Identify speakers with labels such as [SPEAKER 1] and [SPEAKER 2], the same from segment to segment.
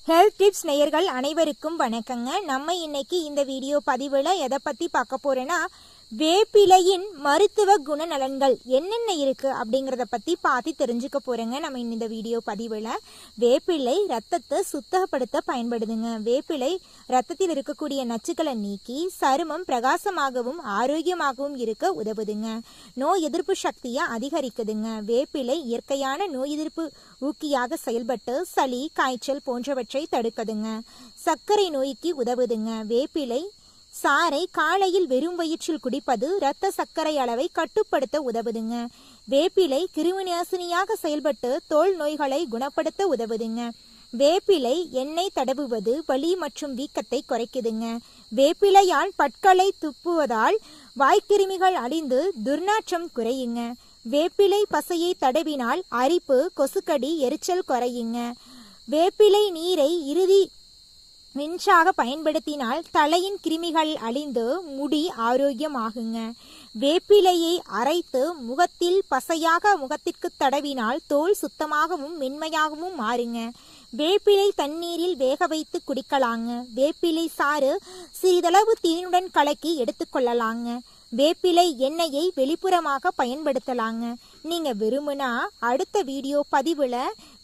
[SPEAKER 1] Health tips நேயர்கள் அனைவருக்கும் வணக்கங்க. நம்ம இன்னைக்கு இந்த வீடியோ பதிவில் எதை பற்றி பார்க்க போறேன்னா, வேப்பிலையின் மருத்துவ குணநலன்கள் என்னென்ன இருக்கு அப்படிங்கிறத பற்றி பார்த்து தெரிஞ்சுக்க போறேங்க. நம்ம இந்த வீடியோ பதிவில் வேப்பிலை ரத்தத்தை சுத்தப்படுத்த பயன்படுதுங்க. வேப்பிலை ரத்தத்தில் இருக்கக்கூடிய நச்சுக்களை நீக்கி சருமம் பிரகாசமாகவும் ஆரோக்கியமாகவும் இருக்க உதவுதுங்க. நோய் எதிர்ப்பு சக்தியை அதிகரிக்குதுங்க. வேப்பிலை இயற்கையான நோய் எதிர்ப்பு ஊக்கியாக செயல்பட்டு சளி காய்ச்சல் போன்றவற்றை தடுக்குதுங்க. சர்க்கரை நோய்க்கு உதவுதுங்க. வேப்பிலை சாறை காலையில் வெறும் வயிற்றில் குடிப்பது இரத்த சர்க்கரை அளவை கட்டுப்படுத்த உதவுதுங்க. வேப்பிலை கிருமிநாசினியாக செயல்பட்டு தோல் நோய்களை குணப்படுத்த உதவுதுங்க. வேப்பிலை எண்ணெய் தடவுவது வலி மற்றும் வீக்கத்தை குறைக்குதுங்க. வேப்பிலையால் பற்களை துப்புவதால் வாய்க்கிருமிகள் அழிந்து துர்நாற்றம் குறையுங்க. வேப்பிலை பசையை தடவினால் அரிப்பு கொசுக்கடி எரிச்சல் குறையுங்க. வேப்பிலை நீரை இறுதி மின்சாக பயன்படுத்தினால் தலையின் கிருமிகள் அழிந்து முடி ஆரோக்கியமாகுங்க. வேப்பிலையை அரைத்து முகத்தில் பசையாக முகத்திற்கு தடவினால் தோல் சுத்தமாகவும் மென்மையாகவும் மாறுங்க. வேப்பிலை தண்ணீரில் வேக வைத்து குடிக்கலாங்க. வேப்பிலை சாறு சிறிதளவு தேனுடன் கலக்கி எடுத்துக்கொள்ளலாங்க. வேப்பிலை எண்ணெயை வெளிப்புறமாக பயன்படுத்தலாங்க. நீங்க விரும்புனா அடுத்த வீடியோ பதிவுல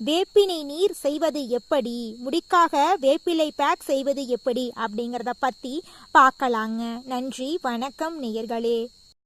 [SPEAKER 1] வேப்பிலை நீர் செய்வது எப்படி, முடிக்காக வேப்பிலை பேக் செய்வது எப்படி அப்படிங்கிறத பத்தி பார்க்கலாங்க. நன்றி, வணக்கம் நேயர்களே.